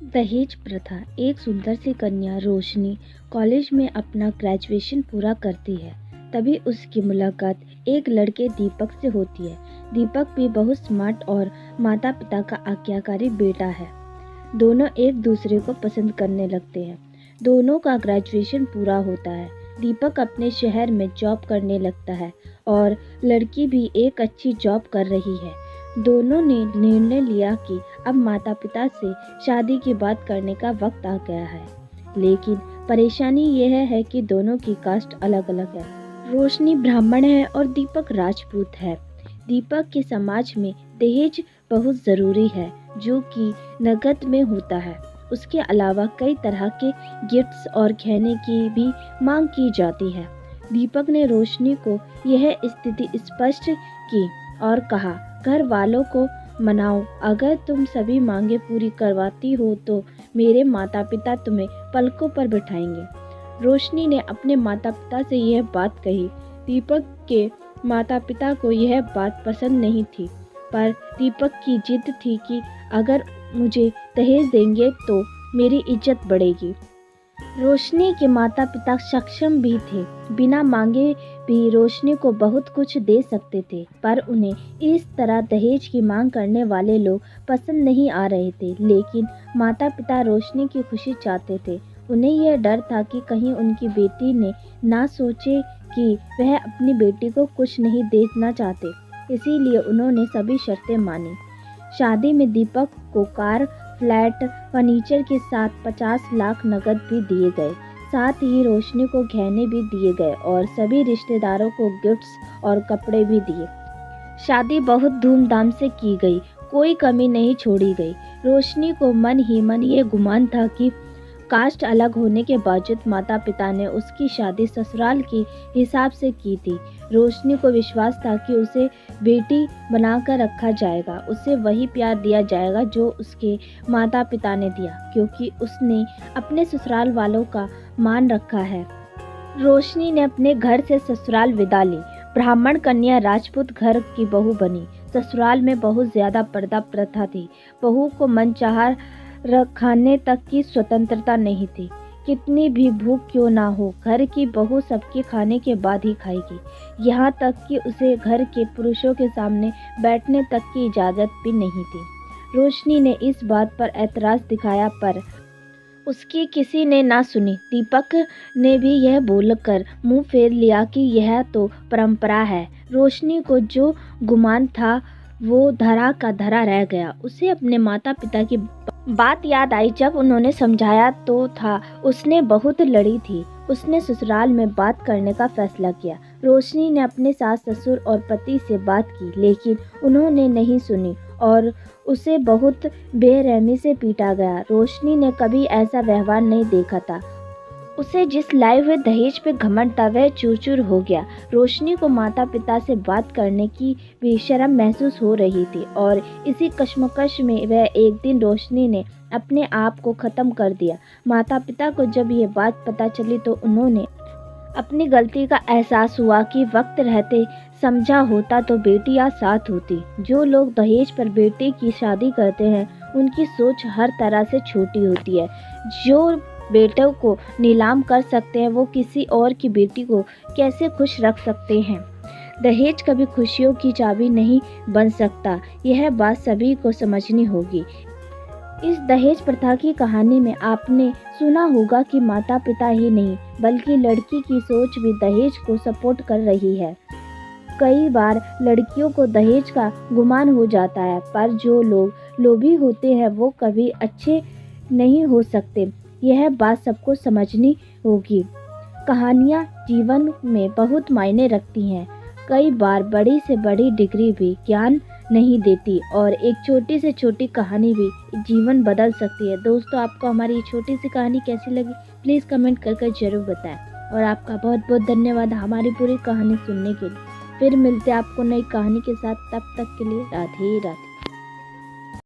दहेज प्रथा। एक सुंदर सी कन्या रोशनी कॉलेज में अपना ग्रेजुएशन पूरा करती है। तभी उसकी मुलाकात एक लड़के दीपक से होती है। दीपक भी बहुत स्मार्ट और माता पिता का आज्ञाकारी बेटा है। दोनों एक दूसरे को पसंद करने लगते हैं। दोनों का ग्रेजुएशन पूरा होता है। दीपक अपने शहर में जॉब करने लगता है और लड़की भी एक अच्छी जॉब कर रही है। दोनों ने निर्णय लिया कि अब माता पिता से शादी की बात करने का वक्त आ गया है। लेकिन परेशानी यह है कि दोनों की कास्ट अलग अलग है। रोशनी ब्राह्मण है और दीपक राजपूत है। दीपक के समाज में दहेज बहुत ज़रूरी है, जो कि नकद में होता है। उसके अलावा कई तरह के गिफ्ट्स और गहने की भी मांग की जाती है। दीपक ने रोशनी को यह स्थिति स्पष्ट की और कहा, घर वालों को मनाओ, अगर तुम सभी मांगे पूरी करवाती हो तो मेरे माता पिता तुम्हें पलकों पर बिठाएंगे। रोशनी ने अपने माता पिता से यह बात कही। दीपक के माता पिता को यह बात पसंद नहीं थी, पर दीपक की जिद थी कि अगर मुझे दहेज देंगे तो मेरी इज्जत बढ़ेगी। रोशनी के माता पिता सक्षम भी थे, बिना मांगे भी रोशनी को बहुत कुछ दे सकते थे, पर उन्हें इस तरह दहेज की मांग करने वाले लोग पसंद नहीं आ रहे थे। लेकिन माता पिता रोशनी की खुशी चाहते थे। उन्हें यह डर था कि कहीं उनकी बेटी ने ना सोचे कि वह अपनी बेटी को कुछ नहीं देना चाहते, इसीलिए उन्होंने सभी शर्तें मानी। शादी में दीपक को कार, फ्लैट, फर्नीचर के साथ 50 लाख नकद भी दिए गए। साथ ही रोशनी को गहने भी दिए गए और सभी रिश्तेदारों को गिफ्ट्स और कपड़े भी दिए। शादी बहुत धूमधाम से की गई, कोई कमी नहीं छोड़ी गई। रोशनी को मन ही मन ये गुमान था कि कास्ट अलग होने के बावजूद माता पिता ने उसकी शादी ससुराल के हिसाब से की थी। रोशनी को विश्वास था कि उसे बेटी बनाकर रखा जाएगा, उसे वही प्यार दिया जाएगा जो उसके माता पिता ने दिया, क्योंकि उसने अपने ससुराल वालों का मान रखा है। रोशनी ने अपने घर से ससुराल विदा ली। ब्राह्मण कन्या राजपूत घर की बहू बनी। ससुराल में बहुत ज्यादा पर्दा प्रथा थी। बहू को मनचाहा खाने तक की स्वतंत्रता नहीं थी। कितनी भी भूख क्यों ना हो, घर की बहू सबके खाने के बाद ही खाएगी। यहाँ तक कि उसे घर के पुरुषों के सामने बैठने तक की इजाज़त भी नहीं थी। रोशनी ने इस बात पर ऐतराज़ दिखाया, पर उसकी किसी ने ना सुनी। दीपक ने भी यह बोलकर मुंह फेर लिया कि यह तो परंपरा है। रोशनी को जो गुमान था वो धरा का धरा रह गया। उसे अपने माता पिता की बात याद आई। जब उन्होंने समझाया तो था, उसने बहुत लड़ी थी। उसने ससुराल में बात करने का फैसला किया। रोशनी ने अपने सास ससुर और पति से बात की, लेकिन उन्होंने नहीं सुनी और उसे बहुत बेरहमी से पीटा गया। रोशनी ने कभी ऐसा व्यवहार नहीं देखा था। उसे जिस लाए हुए दहेज पे घमंड था वह चूर चूर हो गया। रोशनी को माता पिता से बात करने की भी शर्म महसूस हो रही थी और इसी कश्मकश में वह एक दिन रोशनी ने अपने आप को ख़त्म कर दिया। माता पिता को जब ये बात पता चली तो उन्होंने अपनी गलती का एहसास हुआ कि वक्त रहते समझा होता तो बेटी आज साथ होती। जो लोग दहेज पर बेटे की शादी करते हैं उनकी सोच हर तरह से छोटी होती है। जो बेटों को नीलाम कर सकते हैं वो किसी और की बेटी को कैसे खुश रख सकते हैं। दहेज कभी खुशियों की चाबी नहीं बन सकता, यह बात सभी को समझनी होगी। इस दहेज प्रथा की कहानी में आपने सुना होगा कि माता पिता ही नहीं बल्कि लड़की की सोच भी दहेज को सपोर्ट कर रही है। कई बार लड़कियों को दहेज का गुमान हो जाता है, पर जो लोग लोभी होते हैं वो कभी अच्छे नहीं हो सकते। यह बात सबको समझनी होगी। कहानियाँ जीवन में बहुत मायने रखती हैं। कई बार बड़ी से बड़ी डिग्री भी ज्ञान नहीं देती और एक छोटी से छोटी कहानी भी जीवन बदल सकती है। दोस्तों, आपको हमारी ये छोटी सी कहानी कैसी लगी प्लीज़ कमेंट करके ज़रूर बताएं और आपका बहुत बहुत धन्यवाद हमारी पूरी कहानी सुनने के लिए। फिर मिलते हैं आपको नई कहानी के साथ, तब तक के लिए राधे राधे।